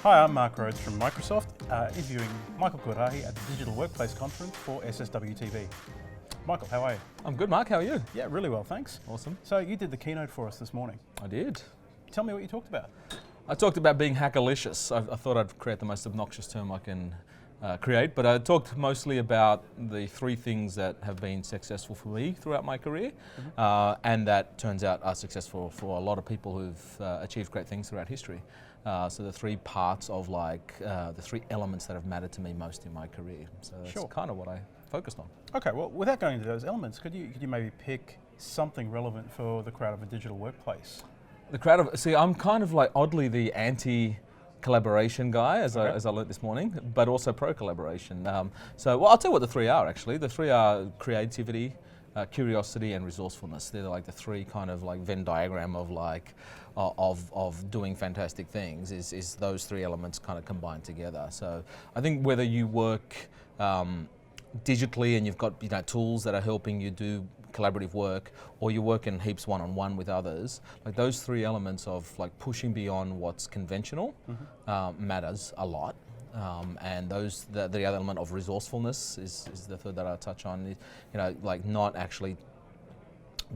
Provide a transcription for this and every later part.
Hi, I'm Mark Rhodes from Microsoft, interviewing Michael Kordahi at the Digital Workplace Conference for SSW TV. Michael, how are you? I'm good, Mark. How are you? Yeah, really well, thanks. Awesome. So you did the keynote for us this morning. I did. Tell me what you talked about. I talked about being hackerlicious. I thought I'd create the most obnoxious term I can create, but I talked mostly about the three things that have been successful for me throughout my career, and that turns out are successful for a lot of people who've achieved great things throughout history. So the three parts of the three elements that have mattered to me most in my career. So that's kind of what I focused on. Okay, well, without going into those elements, could you maybe pick something relevant for the crowd of a digital workplace? The crowd of, see, I'm kind of like oddly the anti-collaboration guy, as I learned this morning, but also pro-collaboration. Well, I'll tell you what the three are actually. The three are creativity, curiosity, and resourcefulness. They're like the three kind of like Venn diagram of of doing fantastic things. Is those three elements kind of combined together. So I think whether you work digitally and you've got tools that are helping you do collaborative work, or you work in heaps one-on-one with others, like those three elements of like pushing beyond what's conventional matters a lot. And the other element of resourcefulness is the third that I touch on. Like not actually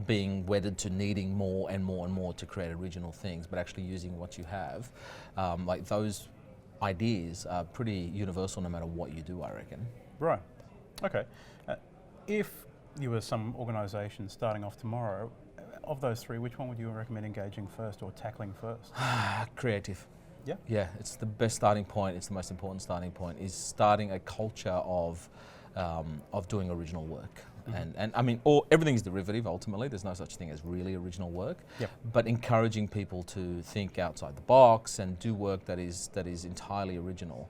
being wedded to needing more and more and more to create original things, but actually using what you have. Like those ideas are pretty universal no matter what you do, I reckon. Right. Okay. If you were some organisation starting off tomorrow, of those three, which one would you recommend engaging first or tackling first? Creative. Yeah? Yeah, it's the best starting point, it's the most important starting point, is starting a culture of doing original work. And I mean, everything is derivative ultimately, there's no such thing as really original work, but encouraging people to think outside the box and do work that is entirely original,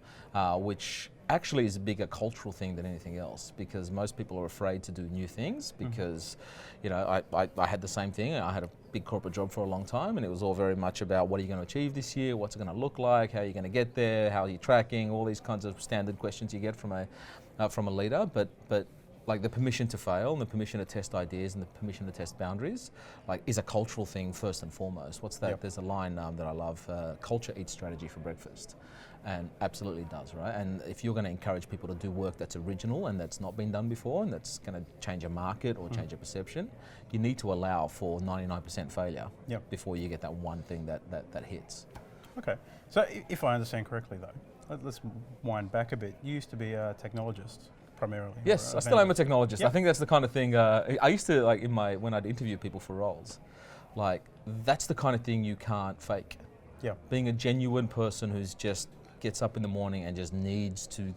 which actually is a bigger cultural thing than anything else, because most people are afraid to do new things because, I had the same thing. I had a big corporate job for a long time, and it was all very much about what are you going to achieve this year, what's it going to look like, how are you going to get there, how are you tracking, all these kinds of standard questions you get from a leader, but like the permission to fail and the permission to test ideas and the permission to test boundaries, like is a cultural thing first and foremost. What's that? Yep. There's a line that I love, culture eats strategy for breakfast. And absolutely does, right? And if you're going to encourage people to do work that's original and that's not been done before and that's going to change a market or change a perception, you need to allow for 99% failure before you get that one thing that hits. Okay, so if I understand correctly though, let's wind back a bit. You used to be a technologist primarily. Yes, I still am a technologist. Yep. I think that's the kind of thing, I used to, like when I'd interview people for roles, like that's the kind of thing you can't fake. Yeah. Being a genuine person who's just gets up in the morning and just needs to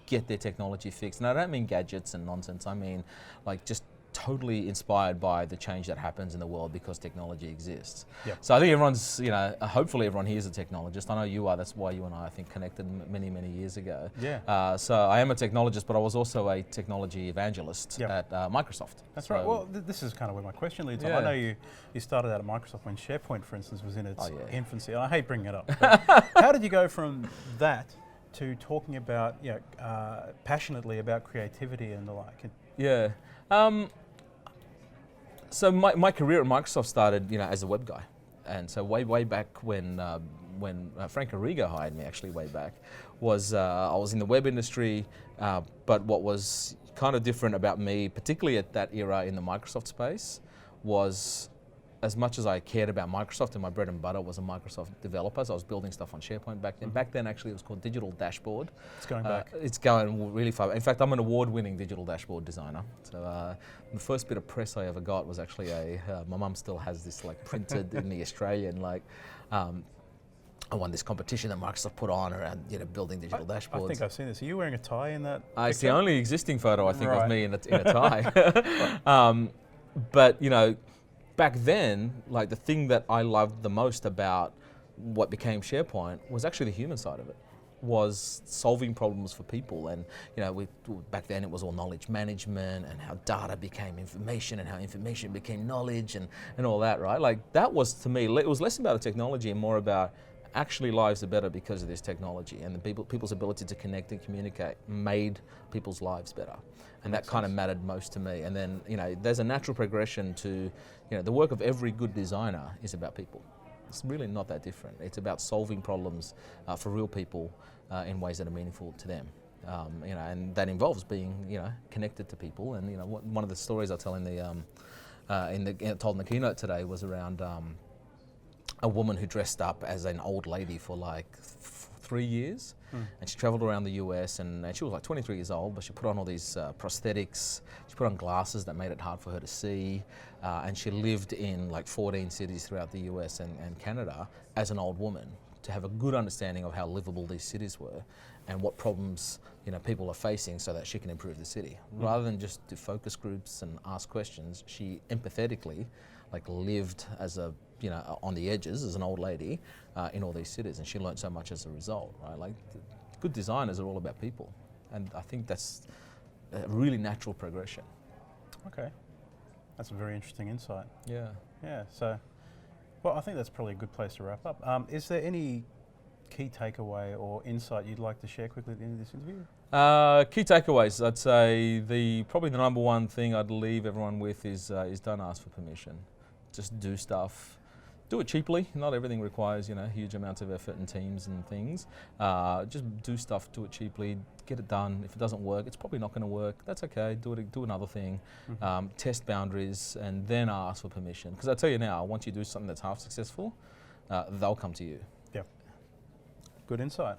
get their technology fixed. And I don't mean gadgets and nonsense, I mean like just totally inspired by the change that happens in the world because technology exists. Yep. So I think everyone's, hopefully everyone here is a technologist. I know you are, that's why you and I think connected many, many years ago. Yeah. So I am a technologist, but I was also a technology evangelist at Microsoft. That's right. Well, this is kind of where my question leads on. I know you started out at Microsoft when SharePoint, for instance, was in its infancy. And I hate bringing it up. But how did you go from that to talking about, passionately about creativity and the like? Yeah. So my career at Microsoft started, as a web guy, and so way back when Frank Arrigo hired me, actually way back, was I was in the web industry, but what was kind of different about me, particularly at that era in the Microsoft space, was as much as I cared about Microsoft and my bread and butter was a Microsoft developer, so I was building stuff on SharePoint back then. Back then, actually, it was called Digital Dashboard. It's going back. It's going really far. In fact, I'm an award-winning digital dashboard designer. So the first bit of press I ever got was actually my mum still has this like printed in the Australian, I won this competition that Microsoft put on around building digital dashboards. I think I've seen this. Are you wearing a tie in that? It's the only existing photo I think of me in a tie. But back then, like the thing that I loved the most about what became SharePoint was actually the human side of it, was solving problems for people. And back then it was all knowledge management and how data became information and how information became knowledge and all that, right? Like that was, to me, it was less about the technology and more about actually lives are better because of this technology, and the people's ability to connect and communicate made people's lives better. And that kind of mattered most to me. And then, there's a natural progression to, the work of every good designer is about people. It's really not that different. It's about solving problems for real people in ways that are meaningful to them. You know, and that involves being, you know, connected to people. And you know, one of the stories I tell told in the keynote today was around a woman who dressed up as an old lady for like 3 years, and she traveled around the US, and she was like 23 years old, but she put on all these prosthetics, she put on glasses that made it hard for her to see, and she lived in like 14 cities throughout the US and Canada as an old woman, to have a good understanding of how livable these cities were and what problems, you know, people are facing, so that she can improve the city. Rather than just do focus groups and ask questions, she empathetically like lived as a, you know, on the edges as an old lady in all these cities, and she learned so much as a result, right? Like, good designers are all about people, and I think that's a really natural progression. Okay, that's a very interesting insight. Yeah. Yeah, so, well, I think that's probably a good place to wrap up. Is there any key takeaway or insight you'd like to share quickly at the end of this interview? Key takeaways, I'd say probably the number one thing I'd leave everyone with is don't ask for permission. Just do stuff. Do it cheaply. Not everything requires, you know, huge amounts of effort and teams and things. Just do stuff, do it cheaply, get it done. If it doesn't work, it's probably not going to work. That's okay. Do another thing. Test boundaries, and then ask for permission. Because I tell you now, once you do something that's half successful, they'll come to you. Yeah. Good insight.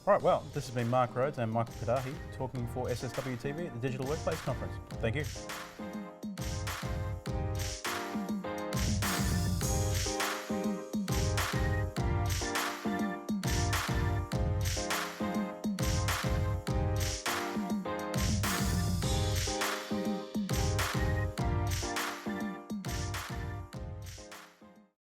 All right, well, this has been Mark Rhodes and Michael Kordahi talking for SSW TV at the Digital Workplace Conference. Thank you.